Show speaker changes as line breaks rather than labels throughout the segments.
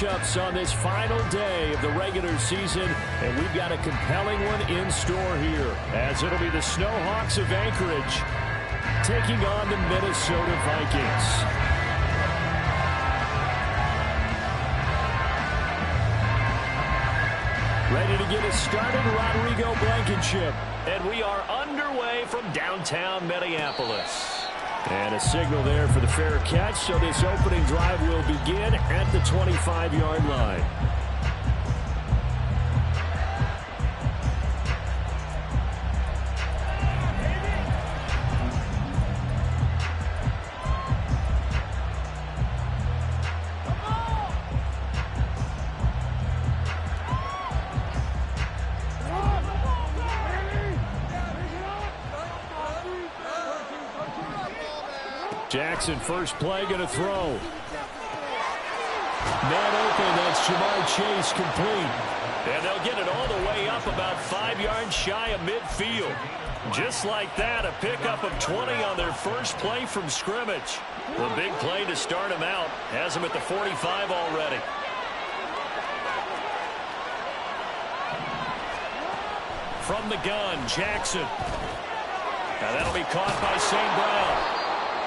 matchups on this final day of the regular season, and we've got a compelling one in store here, as it'll be the Snowhawks of Anchorage taking on the Minnesota Vikings. Ready to get us started, Rodrigo Blankenship. And we are underway from downtown Minneapolis. And a signal there for the fair catch, so this opening drive will begin at the 25-yard line. Jackson, first play, going to throw. Man open, that's Jamar Chase, complete. And they'll get it all the way up about 5 yards shy of midfield. Just like that, a pickup of 20 on their first play from scrimmage. The big play to start him out has him at the 45 already. From the gun, Jackson. Now that'll be caught by St. Brown.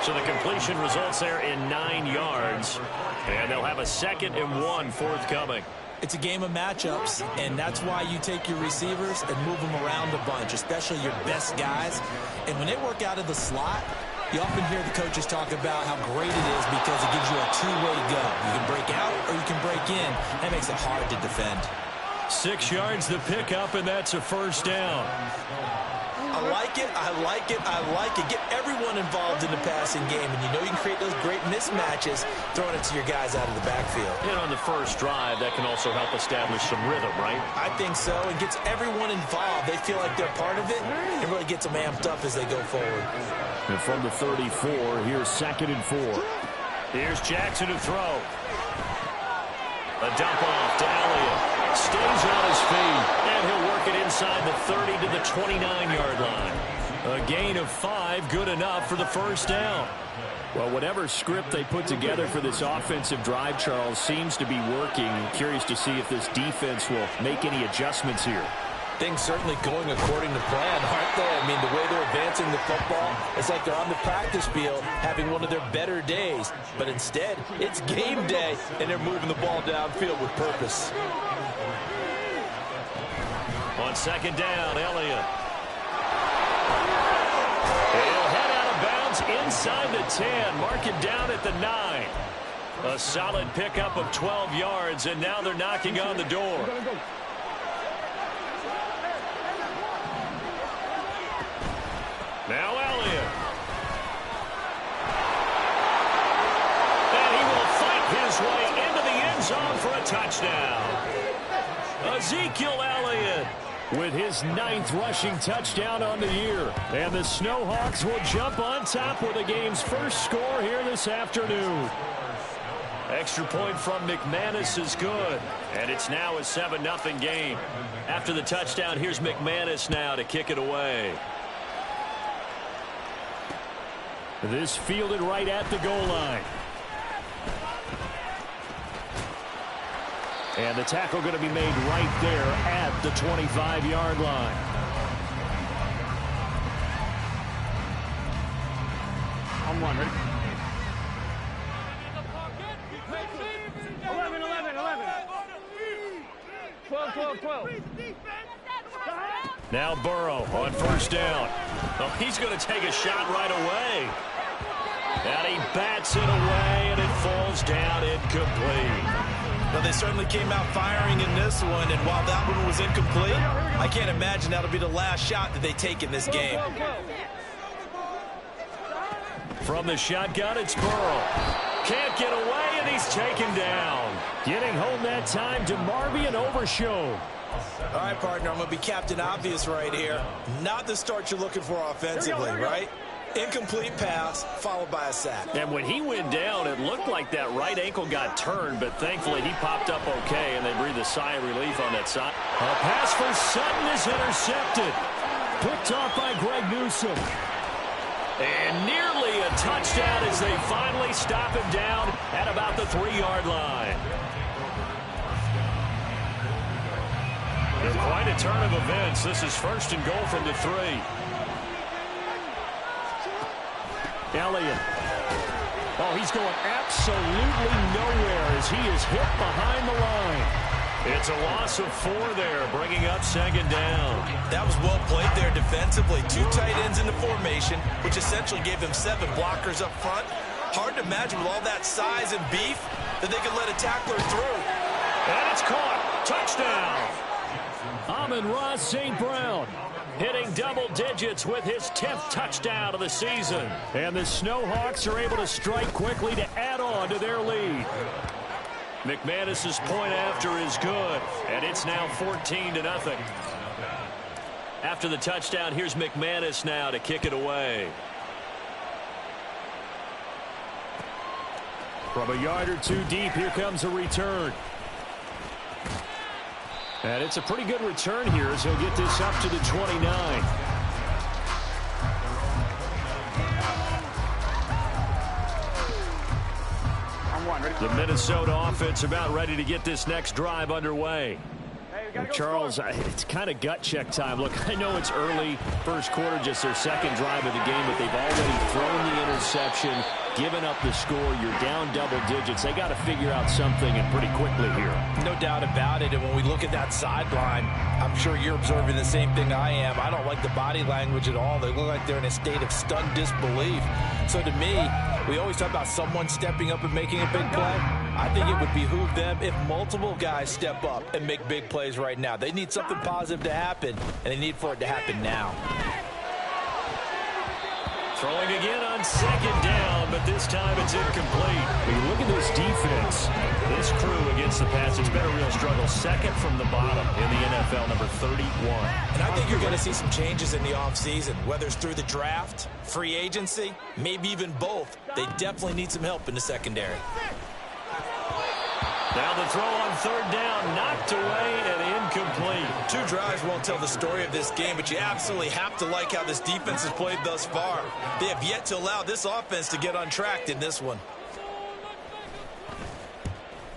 So the completion results there in 9 yards. And they'll have a 2nd and 1 forthcoming.
It's a game of matchups, and that's why you take your receivers and move them around a bunch, especially your best guys. And when they work out of the slot, you often hear the coaches talk about how great it is because it gives you a two-way go. You can break out or you can break in. That makes it hard to defend.
6 yards the pickup, and that's a first down.
I like it, I like it, I like it. Get everyone involved in the passing game, and you know you can create those great mismatches throwing it to your guys out of the backfield.
And on the first drive, that can also help establish some rhythm, right?
I think so, and gets everyone involved. They feel like they're part of it, and really gets them amped up as they go forward.
And from the 34, here's 2nd and 4. Here's Jackson to throw. A dump off to Elliott. Stays on his feet, and he'll work it inside the 30 to the 29-yard line. A gain of 5, good enough for the first down. Well, whatever script they put together for this offensive drive, Charles, seems to be working. Curious to see if this defense will make any adjustments here.
Things certainly going according to plan, aren't they? I mean, the way they're advancing the football, it's like they're on the practice field having one of their better days. But instead, it's game day, and they're moving the ball downfield with purpose.
On 2nd down, Elliott. He'll head out of bounds inside the 10, mark it down at the 9. A solid pickup of 12 yards, and now they're knocking on the door. Now Elliott. And he will fight his way into the end zone for a touchdown. Ezekiel Elliott with his 9th rushing touchdown on the year. And the Snowhawks will jump on top with the game's first score here this afternoon. Extra point from McManus is good. And it's now a 7-0 game. After the touchdown, here's McManus now to kick it away. This fielded right at the goal line. And the tackle going to be made right there at the 25-yard line.
On one, ready? 11, 12.
Now Burrow on first down. Oh, he's going to take a shot right away. And he bats it away, and it falls down incomplete.
Well, they certainly came out firing in this one, and while that one was incomplete, I can't imagine that'll be the last shot that they take in this game.
From the shotgun, it's Burrow. Can't get away, and he's taken down. Getting home that time to Marvin Overshow.
All right, partner, I'm going to be Captain Obvious right here. Not the start you're looking for offensively, right? Incomplete pass, followed by a sack.
And when he went down, it looked like that right ankle got turned, but thankfully he popped up okay, and they breathed a sigh of relief on that side. A pass for Sutton is intercepted. Picked off by Greg Newsom. And nearly a touchdown as they finally stop him down at about the 3-yard line. turn of events. This is first and goal from the 3. Elliott. Oh, he's going absolutely nowhere as he is hit behind the line. It's a loss of 4 there, bringing up second down.
That was well played there defensively. 2 tight ends in the formation, which essentially gave them 7 blockers up front. Hard to imagine with all that size and beef that they could let a tackler through.
And it's caught. Touchdown. Amon-Ra St. Brown hitting double digits with his 10th touchdown of the season. And the Snowhawks are able to strike quickly to add on to their lead. McManus's point after is good, and it's now 14-0. After the touchdown, here's McManus now to kick it away. From a yard or 2 deep, here comes a return. And it's a pretty good return here as he'll get this up to the 29. The Minnesota offense about ready to get this next drive underway. Charles, it's kind of gut check time. Look, I know it's early, first quarter, just their second drive of the game, but they've already thrown the interception, given up the score. You're down double digits. They got to figure out something, and pretty quickly here.
No doubt about it. And when we look at that sideline, I'm sure you're observing the same thing I am. I don't like the body language at all. They look like they're in a state of stunned disbelief. So to me, we always talk about someone stepping up and making a big play. I think it would behoove them if multiple guys step up and make big plays right now. They need something positive to happen, and they need for it to happen now.
Throwing again on second down, but this time it's incomplete. When you look at this defense, this crew against the pass, it's been a real struggle. Second from the bottom in the NFL, number 31.
And I think you're going to see some changes in the offseason, whether it's through the draft, free agency, maybe even both. They definitely need some help in the secondary.
Now the throw on third down, knocked away and incomplete.
2 drives won't tell the story of this game, but you absolutely have to like how this defense has played thus far. They have yet to allow this offense to get untracked in this one.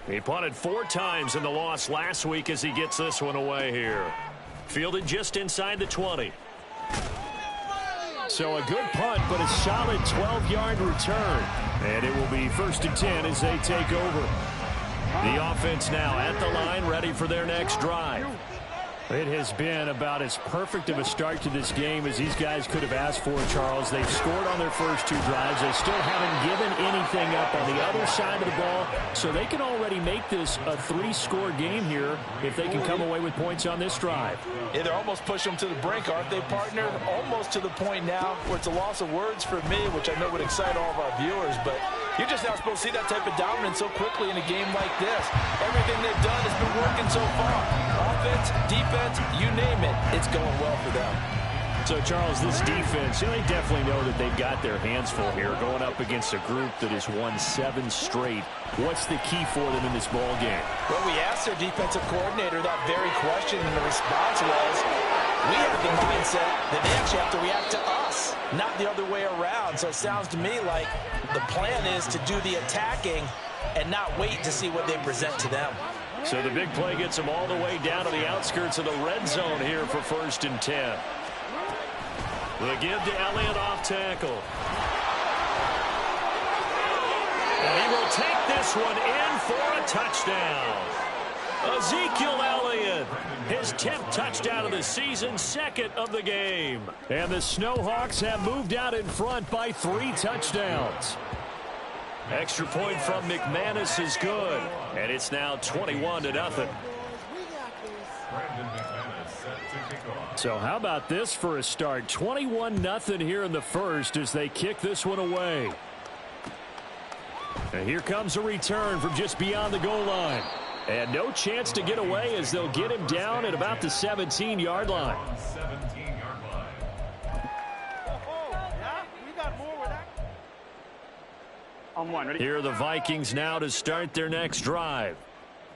He punted 4 times in the loss last week as he gets this one away here. Fielded just inside the 20. So a good punt, but a solid 12-yard return. And it will be first and 10 as they take over. The offense now at the line, ready for their next drive. It has been about as perfect of a start to this game as these guys could have asked for, Charles. They've scored on their first 2 drives. They still haven't given anything up on the other side of the ball, so they can already make this a 3-score game here if they can come away with points on this drive.
Yeah, they're almost pushing them to the brink, aren't they, partner? Almost to the point now where it's a loss of words for me, which I know would excite all of our viewers, but you're just not supposed to see that type of dominance so quickly in a game like this. Everything they've done has been working so far. Offense, defense, you name it, it's going well for them.
So, Charles, this defense, they definitely know that they've got their hands full here going up against a group that has won 7 straight. What's the key for them in this ball game?
Well, we asked their defensive coordinator that very question, and the response was, we have the mindset that they actually have to react to us, not the other way around. So it sounds to me like the plan is to do the attacking and not wait to see what they present to them.
So the big play gets them all the way down to the outskirts of the red zone here for first and 10. The give to Elliott off tackle. And he will take this one in for a touchdown. Ezekiel Elliott, his 10th touchdown of the season, 2nd of the game. And the Snowhawks have moved out in front by 3 touchdowns. Extra point from McManus is good, and it's now 21-0. So how about this for a start? 21-0 here in the first as they kick this one away. And here comes a return from just beyond the goal line. And no chance to get away as they'll get him down at about the 17-yard line.
On 1, ready?
Here are the Vikings now to start their next drive.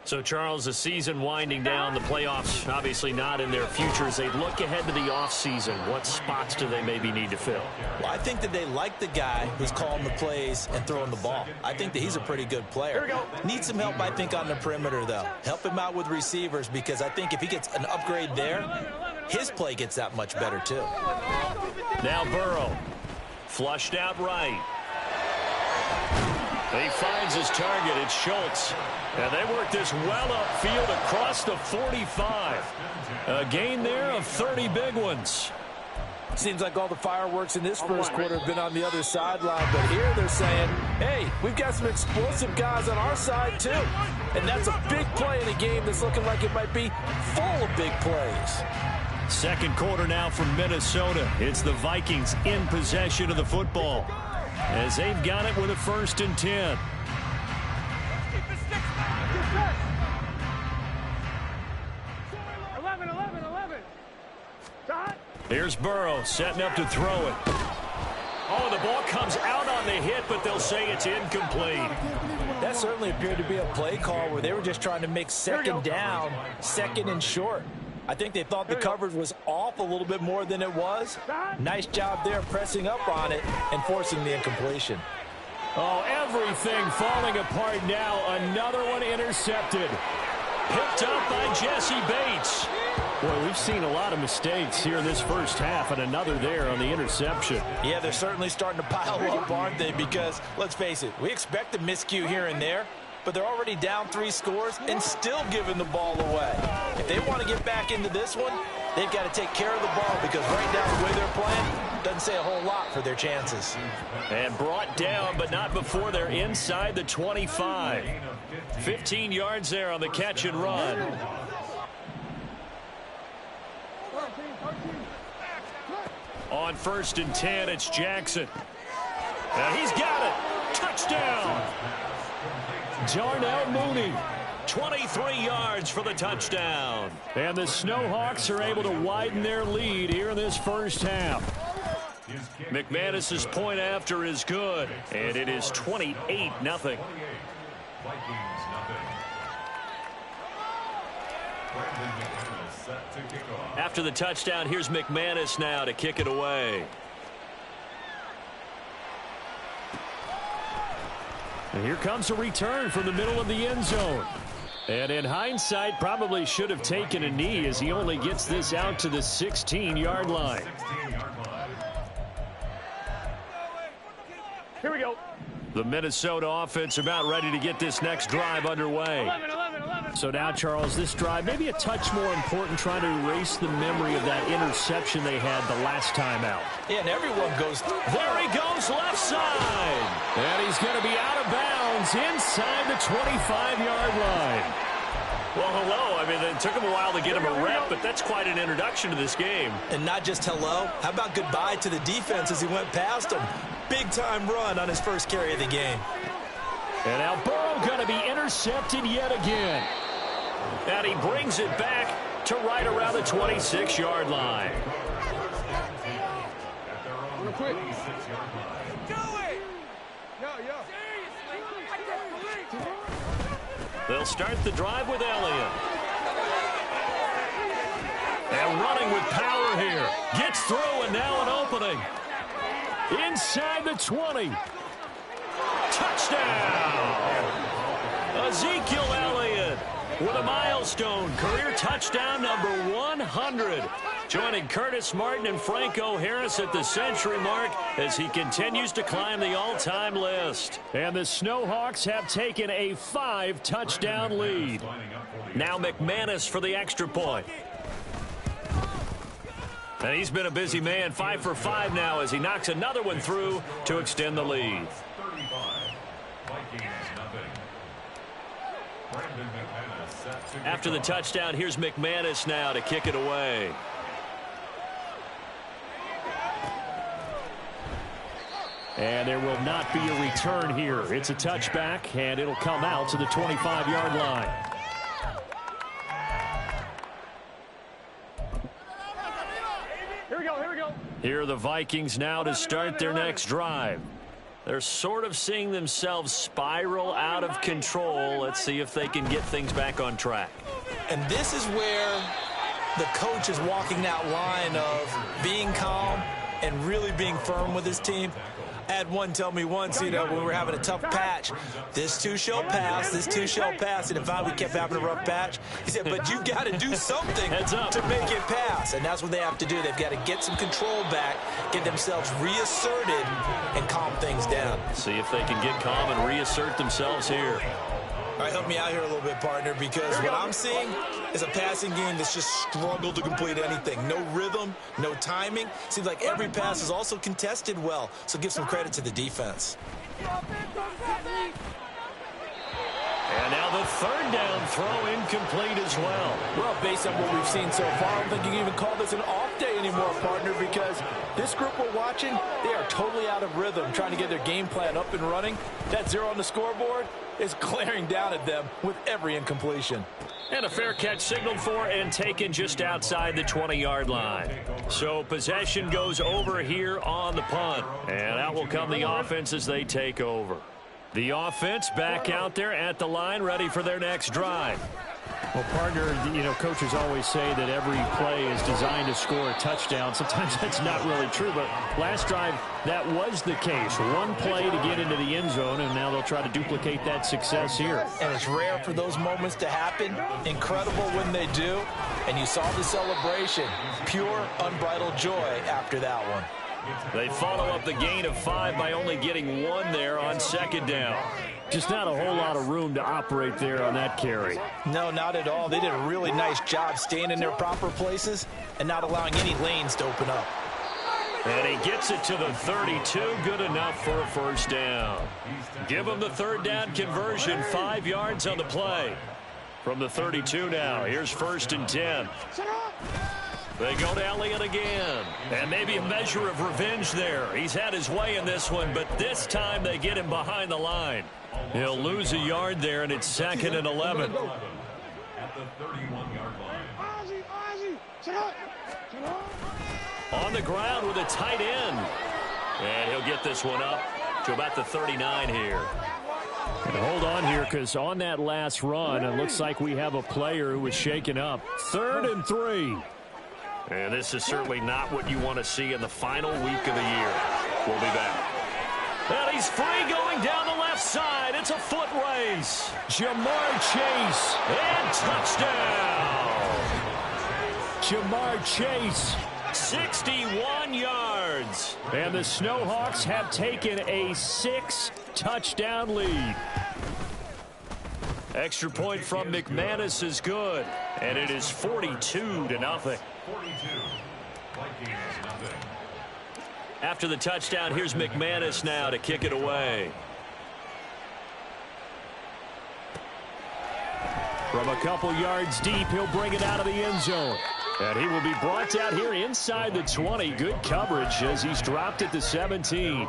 So, Charles, the season winding down, the playoffs obviously not in their future. As they look ahead to the offseason, what spots do they maybe need to fill?
Well, I think that they like the guy who's calling the plays and throwing the ball. I think that he's a pretty good player. Needs some help, I think, on the perimeter, though. Help him out with receivers, because I think if he gets an upgrade there, his play gets that much better, too.
Now Burrow. Flushed out right. He finds his target. It's Schultz. And they work this well upfield across the 45. A gain there of 30 big ones.
Seems like all the fireworks in this first quarter have been on the other sideline, but here they're saying, hey, we've got some explosive guys on our side too. And that's a big play in a game that's looking like it might be full of big plays.
Second quarter now from Minnesota. It's the Vikings in possession of the football, as they've got it with a 1st and 10. Here's Burrow setting up to throw it. Oh, the ball comes out on the hit, but they'll say it's incomplete.
That certainly appeared to be a play call where they were just trying to make second down, second and short. I think they thought the coverage was off a little bit more than it was. Nice job there pressing up on it and forcing the incompletion.
Oh, everything falling apart now. Another one intercepted. Picked up by Jesse Bates. Boy, we've seen a lot of mistakes here in this first half, and another there on the interception.
Yeah, they're certainly starting to pile up, aren't they? Because, let's face it, we expect a miscue here and there, but they're already down 3 scores and still giving the ball away. If they want to get back into this one, they've got to take care of the ball, because right now the way they're playing doesn't say a whole lot for their chances.
And brought down, but not before they're inside the 25. 15 yards there on the catch and run. On 1st and 10, it's Jackson. And he's got it. Touchdown. Darnell Mooney. 23 yards for the touchdown. And the Snowhawks are able to widen their lead here in this first half. McManus's point after is good, and it is 28-0. After the touchdown, here's McManus now to kick it away. And here comes a return from the middle of the end zone. And in hindsight, probably should have taken a knee, as he only gets this out to the 16-yard line.
Here we go.
The Minnesota offense about ready to get this next drive underway.
11.
So now, Charles, this drive maybe a touch more important, trying to erase the memory of that interception they had the last time out.
Yeah, and everyone goes,
there he goes, left side. And he's going to be out of bounds inside the 25-yard line. Well, hello. I mean, it took him a while to get him a rep, but that's quite an introduction to this game.
And not just hello. How about goodbye to the defense as he went past him? Big-time run on his first carry of the game.
And now Burrow going to be intercepted yet again. And he brings it back to right around the 26-yard line.
Quick.
They'll start the drive with Elliott. And running with power here. Gets through, and now an opening. Inside the 20. Touchdown! Ezekiel Elliott with a milestone career touchdown number 100. Joining Curtis Martin and Franco Harris at the century mark as he continues to climb the all-time list. And the Snowhawks have taken a 5-touchdown lead. Now McManus for the extra point. And he's been a busy man, 5 for 5 now as he knocks another one through to extend the lead. After the touchdown, here's McManus now to kick it away. And there will not be a return here. It's a touchback, and it'll come out to the 25-yard line.
Here we go.
Here are the Vikings now to start their next drive. They're sort of seeing themselves spiral out of control. Let's see if they can get things back on track.
And this is where the coach is walking that line of being calm and really being firm with his team. I had one tell me once, when we were having a tough patch, this too shall pass, this too shall pass. And if we kept having a rough patch, he said, but you got to do something to make it pass. And that's what they have to do. They've got to get some control back, get themselves reasserted, and calm things down.
See if they can get calm and reassert themselves here.
All right, help me out here a little bit, partner, because what I'm seeing is a passing game that's just struggled to complete anything. No rhythm, no timing. Seems like every pass is also contested well, so give some credit to the defense.
And now the third down throw incomplete as well.
Well, based on what we've seen so far, I don't think you can even call this an off day anymore, partner, because this group we're watching, they are totally out of rhythm, trying to get their game plan up and running. That 0 on the scoreboard is glaring down at them with every incompletion.
And a fair catch signaled for and taken just outside the 20-yard line. So possession goes over here on the punt. And out will come the offense as they take over. The offense back out there at the line, ready for their next drive.
Well, partner, coaches always say that every play is designed to score a touchdown. Sometimes that's not really true, but last drive, that was the case. One play to get into the end zone, and now they'll try to duplicate that success here.
And it's rare for those moments to happen. Incredible when they do. And you saw the celebration. Pure, unbridled joy after that one.
They follow up the gain of 5 by only getting 1 there on second down.
Just not a whole lot of room to operate there on that carry.
No, not at all. They did a really nice job staying in their proper places and not allowing any lanes to open up.
And he gets it to the 32. Good enough for a first down. Give him the third down conversion. 5 yards on the play. From the 32 now. Here's 1st and 10. They go to Elliott again. And maybe a measure of revenge there. He's had his way in this one, but this time they get him behind the line. He'll lose a yard there, and it's 2nd and 11.
At the 31-yard line.
On the ground with a tight end. And he'll get this one up to about the 39 here.
And hold on here, because on that last run, it looks like we have a player who was shaken up. 3rd and 3.
And this is certainly not what you want to see in the final week of the year. We'll be back. And he's free going down the left side. It's a foot race.
Jamar Chase.
And touchdown.
Jamar Chase.
61 yards.
And the Snowhawks have taken a 6-touchdown lead.
Extra point from McManus is good. And it is 42-0. After the touchdown, here's McManus now to kick it away.
From a couple yards deep, he'll bring it out of the end zone. And he will be brought out here inside the 20. Good coverage as he's dropped at the 17.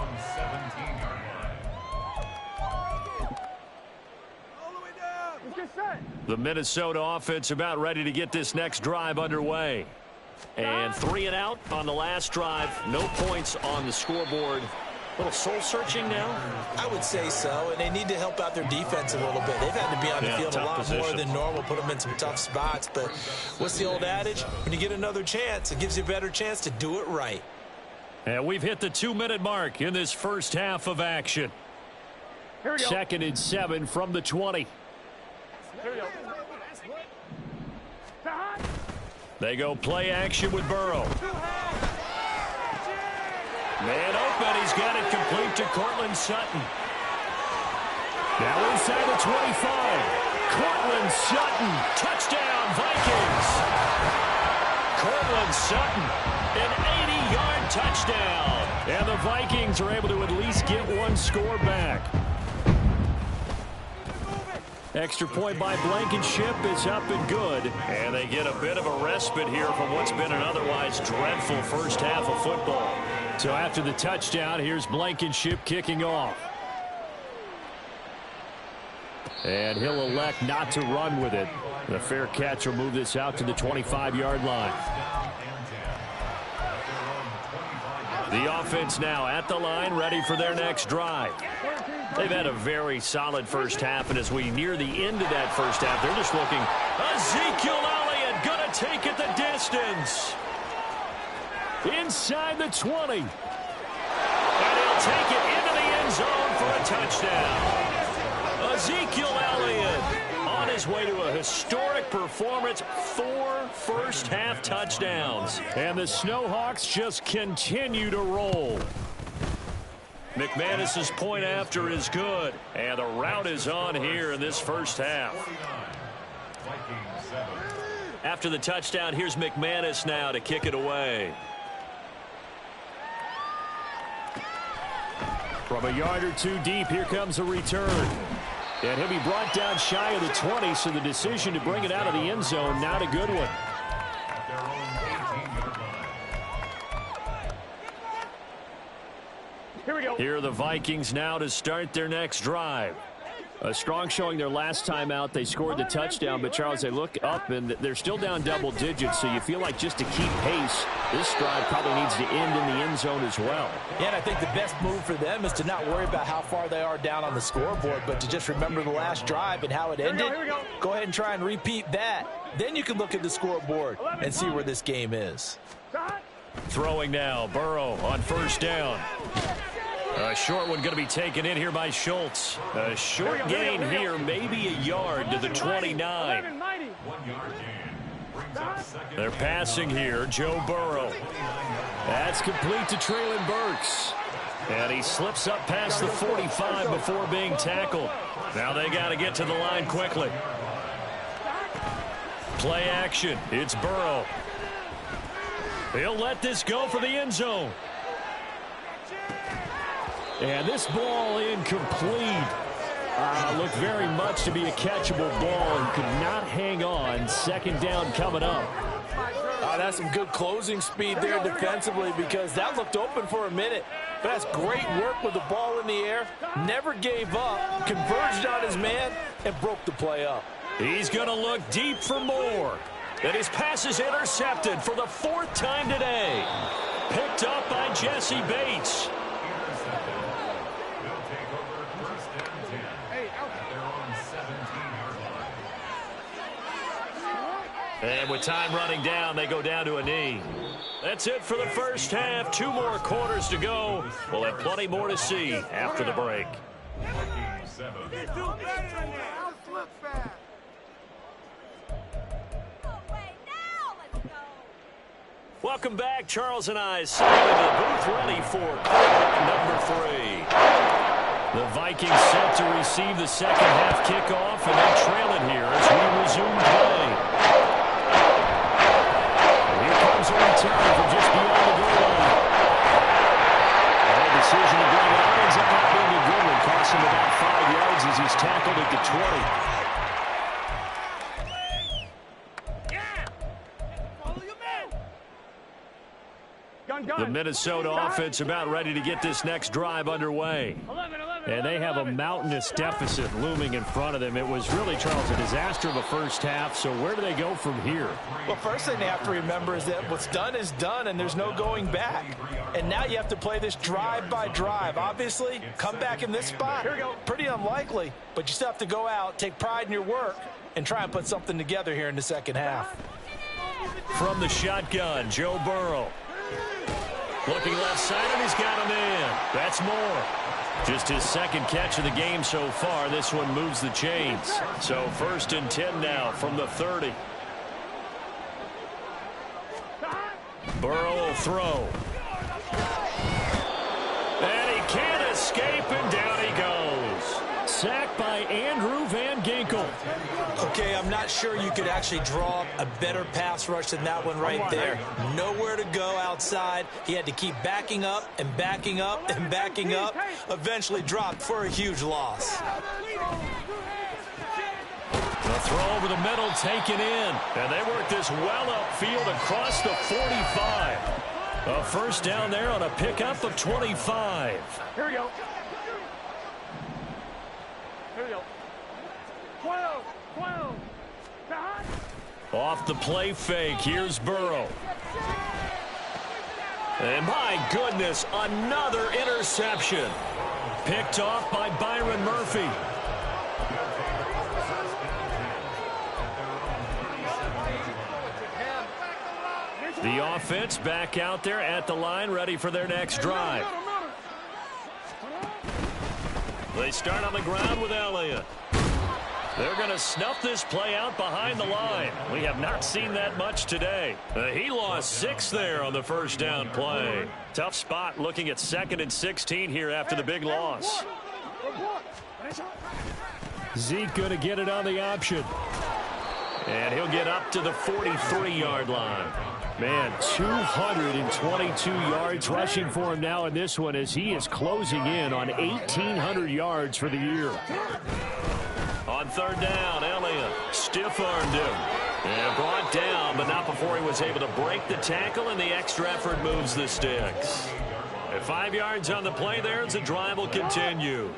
The Minnesota offense about ready to get this next drive underway. And 3 and out on the last drive. No points on the scoreboard. A little soul-searching now?
I would say so, and they need to help out their defense a little bit. They've had to be on the field a lot more than normal, put them in some tough spots. But what's the old adage? When you get another chance, it gives you a better chance to do it right.
And we've hit the 2-minute mark in this first half of action.
2nd and 7 from the 20.
They go play action with Burrow. Man open. He's got it complete to Cortland Sutton.
Now inside the 25. Cortland Sutton.
Touchdown, Vikings. Cortland Sutton, an 80-yard touchdown.
And the Vikings are able to at least get one score back. Extra point by Blankenship is up and good.
And they get a bit of a respite here from what's been an otherwise dreadful first half of football.
So after the touchdown, here's Blankenship kicking off. And he'll elect not to run with it. The fair catch will move this out to the 25-yard line.
The offense now at the line, ready for their next drive. They've had a very solid first half, and as we near the end of that first half, they're just looking. Ezekiel Elliott going to take it the distance. Inside the 20. And he'll take it into the end zone for a touchdown. Ezekiel Elliott on his way to a historic performance, 4 first-half touchdowns. And the Snowhawks just continue to roll. McManus's point after is good, and the route is on here in this first half. After the touchdown, here's McManus now to kick it away. From a yard or two deep, here comes a return. And he'll be brought down shy of the 20, so the decision to bring it out of the end zone, not a good one.
Here we go. Here are the Vikings now to start their next drive. A strong showing their last time out. They scored the touchdown, but, Charles, they look up, and they're still down double digits, so you feel like just to keep pace, this drive probably needs to end in the end zone as well.
Yeah, and I think the best move for them is to not worry about how far they are down on the scoreboard, but to just remember the last drive and how it ended.
Here we go.
Go ahead and try and repeat that. Then you can look at the scoreboard and see where this game is.
Throwing now, Burrow on first down. A short one going to be taken in here by Schultz. A short gain here, maybe a yard to the 29. They're passing here, Joe Burrow. That's complete to Traylon Burks. And he slips up past the 45 before being tackled. Now they got to get to the line quickly. Play action. It's Burrow. He'll let this go for the end zone. And this ball incomplete. Looked very much to be a catchable ball and could not hang on. Second down coming up.
That's some good closing speed there defensively, because that looked open for a minute. But that's great work with the ball in the air. Never gave up, converged on his man, and broke the play up.
He's going to look deep for more. And his pass is intercepted for the 4th time today. Picked up by Jesse Bates. And with time running down, they go down to a knee. That's it for the first half. 2 more quarters to go. We'll have plenty more to see after the break. Welcome back. Charles and I sitting in the booth ready for number 3. The Vikings set to receive the second half kickoff, and they trail it here as we resume play. And here comes a return from just beyond the goal line. And a decision to bring it out ends up not being a good one. Costs him about 5 yards as he's tackled at the 20. The Minnesota offense about ready to get this next drive underway. And they have a mountainous deficit looming in front of them. It was really, Charles, a disaster of a first half. So where do they go from here?
Well, first thing they have to remember is that what's done is done, and there's no going back. And now you have to play this drive by drive. Obviously, come back in this spot, pretty unlikely. But you still have to go out, take pride in your work, and try and put something together here in the second half.
From the shotgun, Joe Burrow. Looking left side, and he's got him in. That's more. Just his second catch of the game so far. This one moves the chains. So 1st and 10 now from the 30. Burrow will throw. And he can't escape, and down he goes. Sacked by Andrew Van Ginkel.
Okay, I'm not sure you could actually draw a better pass rush than that one right there. Nowhere to go outside. He had to keep backing up and backing up and backing up. Eventually dropped for a huge loss.
The throw over the middle taken in. And they work this well upfield across the 45. A first down there on a pickup of 25.
Here we go. Here we go. 12.
Off the play fake, here's Burrow. And my goodness, another interception. Picked off by Byron Murphy. The offense back out there at the line, ready for their next drive. They start on the ground with Elliott. They're going to snuff this play out behind the line. We have not seen that much today. He lost 6 there on the first down play. Tough spot looking at 2nd and 16 here after the big loss. Zeke going to get it on the option. And he'll get up to the 43-yard line. Man, 222 yards rushing for him now in this one as he is closing in on 1,800 yards for the year. On 3rd down, Elliott stiff-armed him. And brought down, but not before he was able to break the tackle, and the extra effort moves the sticks. At 5 yards on the play there, as the drive will continue.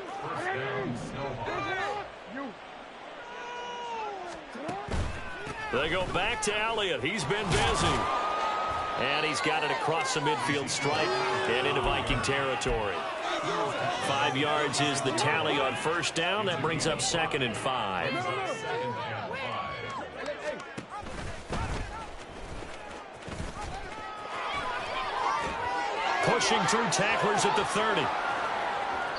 They go back to Elliott. He's been busy. And he's got it across the midfield stripe and into Viking territory. 5 yards is the tally on first down. That brings up 2nd and 5. Pushing through tacklers at the 30.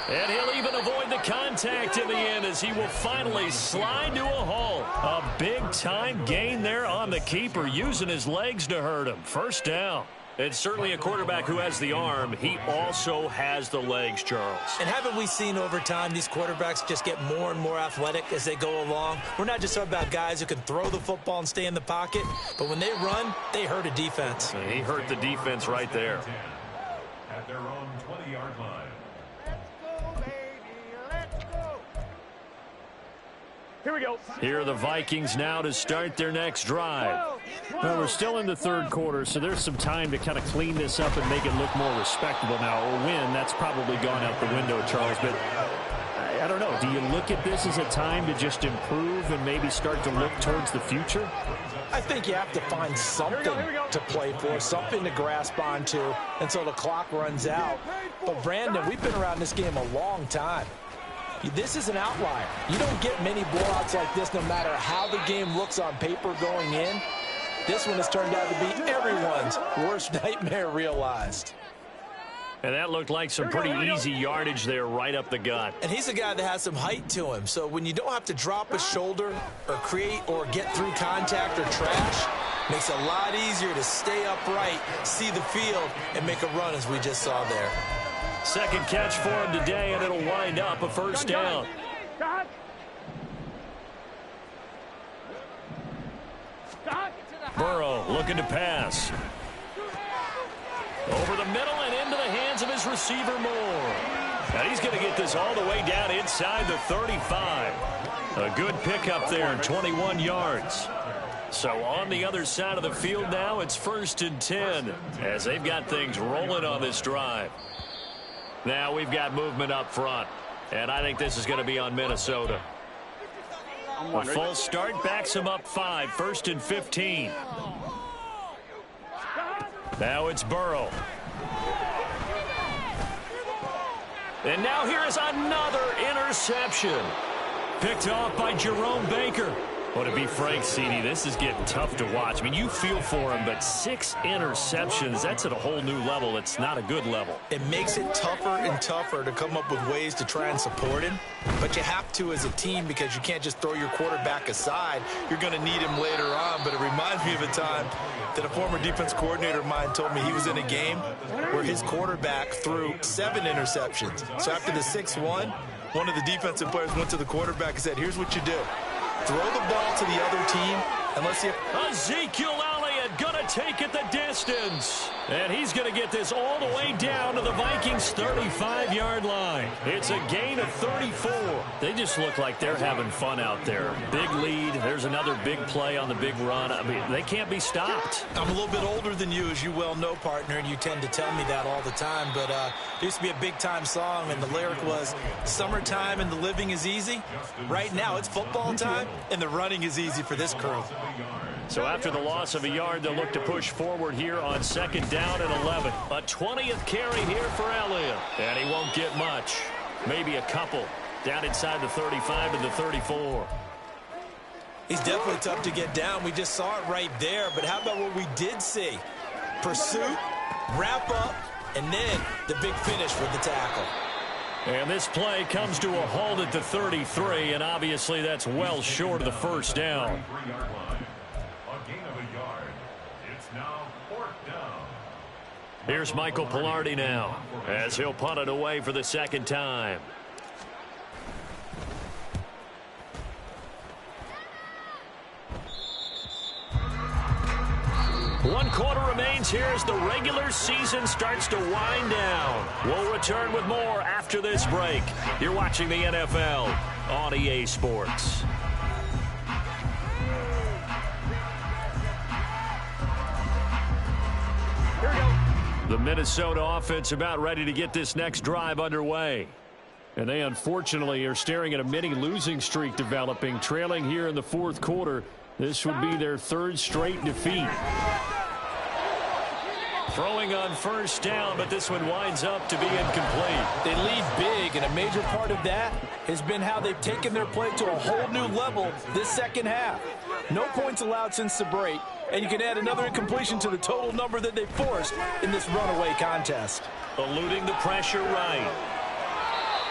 And he'll even avoid the contact in the end as he will finally slide to a halt. A big-time gain there on the keeper, using his legs to hurt him. First down. It's certainly a quarterback who has the arm. He also has the legs, Charles.
And haven't we seen over time these quarterbacks just get more and more athletic as they go along? We're not just talking about guys who can throw the football and stay in the pocket, but when they run, they hurt a defense.
And he hurt the defense right there.
At their own 20-yard line.
Here we go.
Here are the Vikings now to start their next drive.
Well, we're still in the 3rd quarter, so there's some time to kind of clean this up and make it look more respectable now. A win, that's probably gone out the window, Charles. But I don't know. Do you look at this as a time to just improve and maybe start to look towards the future?
I think you have to find something to play for, something to grasp onto until the clock runs out. But, Brandon, we've been around this game a long time. This is an outlier. You don't get many blowouts like this no matter how the game looks on paper going in. This one has turned out to be everyone's worst nightmare realized.
And that looked like some pretty easy yardage there right up the gut.
And he's a guy that has some height to him. So when you don't have to drop a shoulder or create or get through contact or trash, makes it a lot easier to stay upright, see the field, and make a run as we just saw there.
Second catch for him today, and it'll wind up a first down. Burrow looking to pass. Over the middle and into the hands of his receiver Moore. And he's going to get this all the way down inside the 35. A good pickup there, 21 yards. So on the other side of the field now, it's 1st and 10 as they've got things rolling on this drive. Now we've got movement up front, and I think this is going to be on Minnesota. A full start backs him up 5, 1st and 15. Now it's Burrow. And now here is another interception. Picked off by Jerome Baker. Well, to be frank, CD, this is getting tough to watch. I mean, you feel for him, but 6 interceptions, that's at a whole new level. It's not a good level.
It makes it tougher and tougher to come up with ways to try and support him. But you have to as a team because you can't just throw your quarterback aside. You're going to need him later on. But it reminds me of a time that a former defense coordinator of mine told me he was in a game where his quarterback threw 7 interceptions. So after the 6th one of the defensive players went to the quarterback and said, here's what you do. Throw the ball to the other team, and let's see if
Ezekiel Elliott gonna take it the distance. And he's gonna get this all the way down to the Vikings' 35-yard line. It's a gain of 34. They just look like they're having fun out there. Big lead. There's another big play on the big run. I mean, they can't be stopped.
I'm a little bit older than you, as you well know, partner, and you tend to tell me that all the time. But there used to be a big-time song, and the lyric was, summertime and the living is easy. Right now, it's football time, and the running is easy for this crew.
So after the loss of a yard, they'll look to push forward here on 2nd down and 11. A 20th carry here for Elliott. And he won't get much. Maybe a couple. Down inside the 35 to the 34.
He's definitely tough to get down. We just saw it right there. But how about what we did see? Pursuit, wrap up, and then the big finish with the tackle.
And this play comes to a halt at the 33, and obviously that's well short of the first down.
A gain of a yard. It's now 4th down.
Here's Michael Pilardi now as he'll punt it away for the 2nd time. 1 quarter remains here as the regular season starts to wind down. We'll return with more after this break. You're watching the NFL on EA Sports. Here we go. The Minnesota offense about ready to get this next drive underway. And they unfortunately are staring at a mini losing streak developing, trailing here in the 4th quarter. This would be their 3rd straight defeat. Throwing on 1st down, but this one winds up to be incomplete.
They lead big, and a major part of that has been how they've taken their play to a whole new level this 2nd half. No points allowed since the break, and you can add another incompletion to the total number that they forced in this runaway contest.
Eluding the pressure right.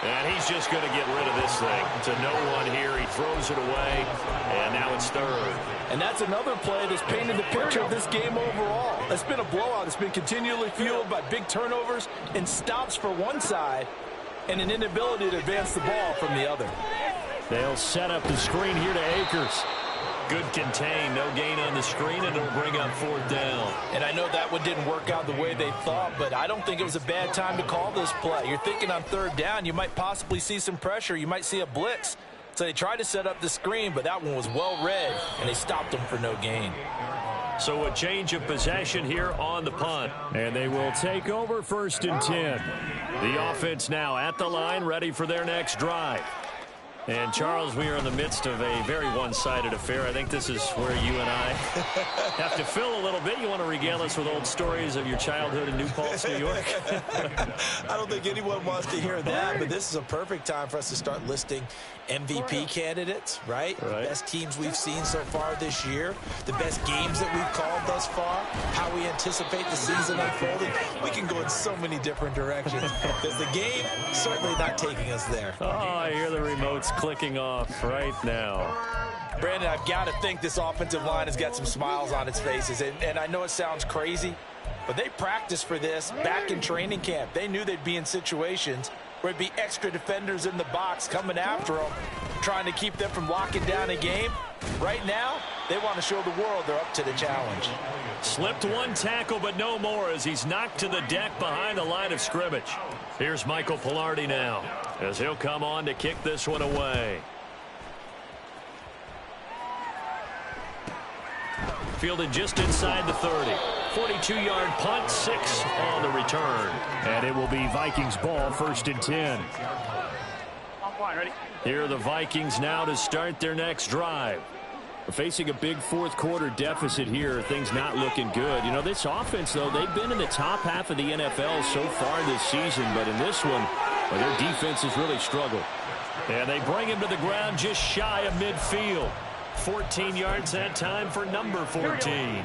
And he's just going to get rid of this thing. To no one here. He throws it away, and now it's 3rd.
And that's another play that's painted the picture of this game overall. It's been a blowout. It's been continually fueled by big turnovers and stops for one side and an inability to advance the ball from the other.
They'll set up the screen here to Akers.
Good contain, no gain on the screen, and it'll bring up 4th down.
And I know that one didn't work out the way they thought, but I don't think it was a bad time to call this play. You're thinking on 3rd down, you might possibly see some pressure. You might see a blitz. So they tried to set up the screen, but that one was well read, and they stopped them for no gain.
So a change of possession here on the punt.
And they will take over 1st and 10.
The offense now at the line, ready for their next drive. And, Charles, we are in the midst of a very one-sided affair. I think this is where you and I have to fill a little bit. You want to regale us with old stories of your childhood in New Paltz, New York?
I don't think anyone wants to hear that, but this is a perfect time for us to start listing MVP candidates, right? The best teams we've seen so far this year, the best games that we've called thus far, how we anticipate the season unfolding. We can go in so many different directions because the game certainly not taking us there.
Oh, I hear the remotes clicking off right now.
Brandon, I've got to think this offensive line has got some smiles on its faces, and I know it sounds crazy, but they practiced for this back in training camp. They knew they'd be in situations where it'd be extra defenders in the box coming after them, trying to keep them from locking down a game. Right now, they want to show the world they're up to the challenge.
Slipped one tackle, but no more as he's knocked to the deck behind the line of scrimmage. Here's Michael Pilardi now as he'll come on to kick this one away. Fielded just inside the 30. 42-yard punt, 6 on the return.
And it will be Vikings ball, 1st and 10.
Here are the Vikings now to start their next drive.
We're facing a big 4th quarter deficit here. Things not looking good. You know, this offense, though, they've been in the top half of the NFL so far this season. But in this one, well, their defense has really struggled.
And they bring him to the ground just shy of midfield. 14 yards that time for number 14.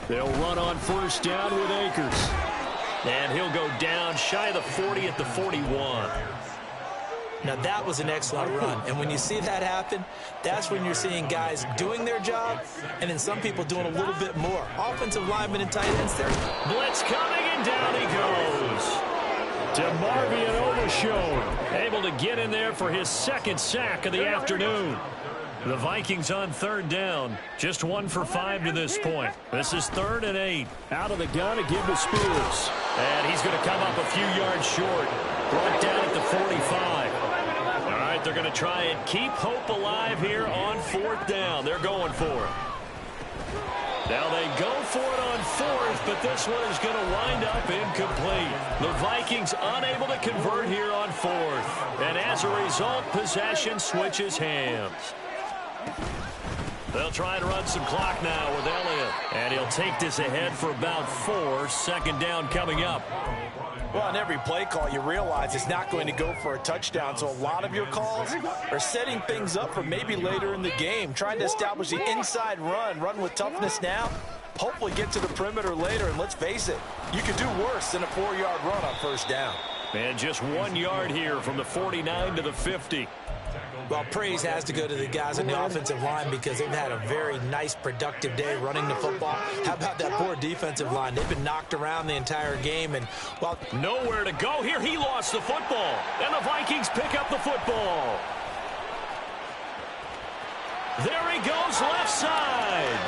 They'll run on 1st down with Akers.
And he'll go down shy of the 40 at the 41.
Now, that was an excellent run. And when you see that happen, that's when you're seeing guys doing their job and then some people doing a little bit more. Offensive linemen and tight ends there.
Blitz coming, and down he goes. DeMarvion Overshown able to get in there for his 2nd sack of the afternoon. The Vikings on 3rd down. Just 1 for 5 to this point. This is 3rd and 8.
Out of the gun to give to Spears.
And he's going to come up a few yards short. Brought down at the 45. All right, they're going to try and keep hope alive here on 4th down. They're going for it. Now they go for it on fourth, but this one is going to wind up incomplete. The Vikings unable to convert here on fourth. And as a result, possession switches hands. They'll try and run some clock now with Elliott. And he'll take this ahead for about 4. Second down coming up.
Well, on every play call, you realize it's not going to go for a touchdown. So a lot of your calls are setting things up for maybe later in the game, trying to establish the inside run with toughness now, hopefully get to the perimeter later. And let's face it, you could do worse than a 4-yard run on first down.
And just 1 yard here from the 49 to the 50.
Well, praise has to go to the guys on the offensive line because they've had a very nice, productive day running the football. How about that poor defensive line? They've been knocked around the entire game. And well,
nowhere to go here. He lost the football. And the Vikings pick up the football. There he goes left side.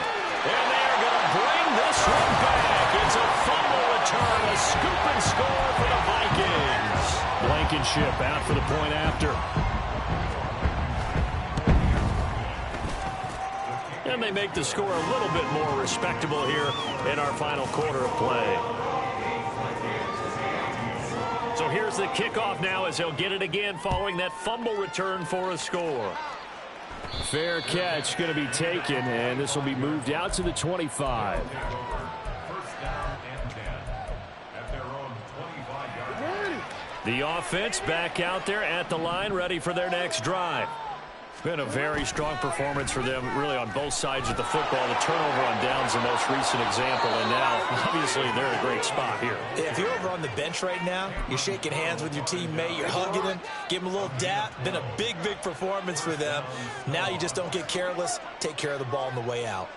And they're going to bring this one back. It's a fumble return, a scoop and score for the Vikings. Blankenship out for the point after. And they make the score a little bit more respectable here in our final quarter of play. So here's the kickoff now as they'll get it again following that fumble return for a score. Fair catch going to be taken, and this will be moved out to the 25.
First down and 10 at their own 25-yard line.
The offense back out there at the line, ready for their next drive. It's been a very strong performance for them, really, on both sides of the football. The turnover on downs the most recent example, and now, obviously, they're in a great spot here.
if you're over on the bench right now, you're shaking hands with your teammate, you're hugging him, give him a little dap. Been a big, big performance for them. Now you just don't get careless. Take care of the ball on the way out.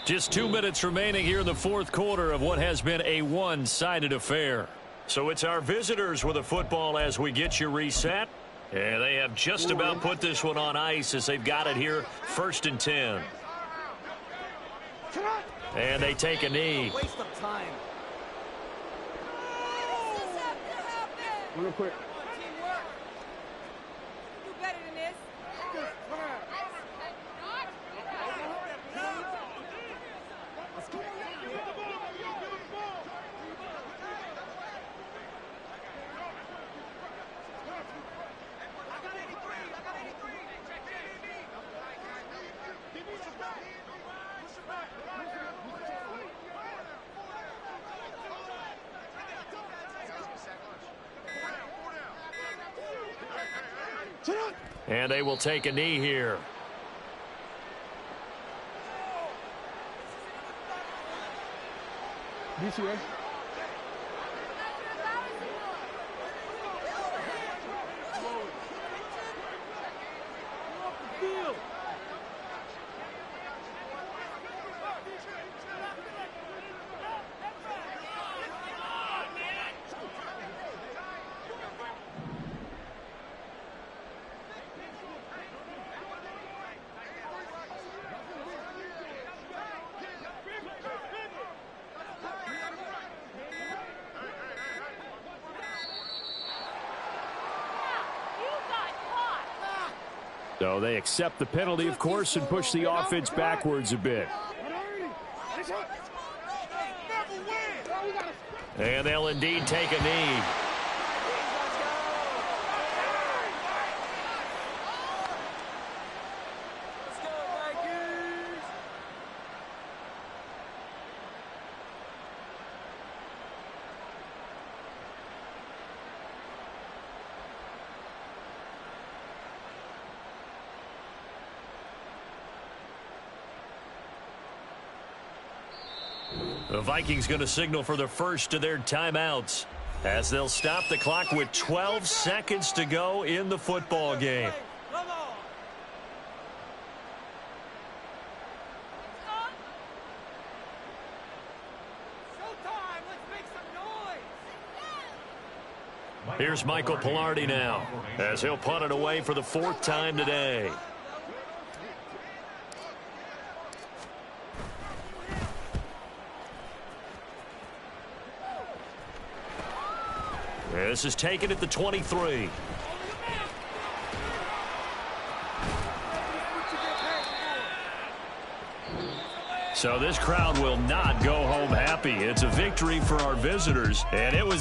Just 2 minutes remaining here in the fourth quarter of what has been a one-sided affair. So it's our visitors with a football as we get you reset. And they have just about put this one on ice as they've got it here, 1st and 10. And they take a knee.
Waste of time.
Real quick.
Teamwork. Do better than this.
And they will take a knee here.
DCA.
So they accept the penalty, of course, and push the offense backwards a bit. And they'll indeed take a knee. The Vikings going to signal for the first of their timeouts as they'll stop the clock with 12 seconds to go in the football game.
Come on. Showtime. Let's make some noise.
Here's Michael Pilardi now as he'll punt it away for the 4th time today. This is taken at the 23. So this crowd will not go home happy. It's a victory for our visitors, and it was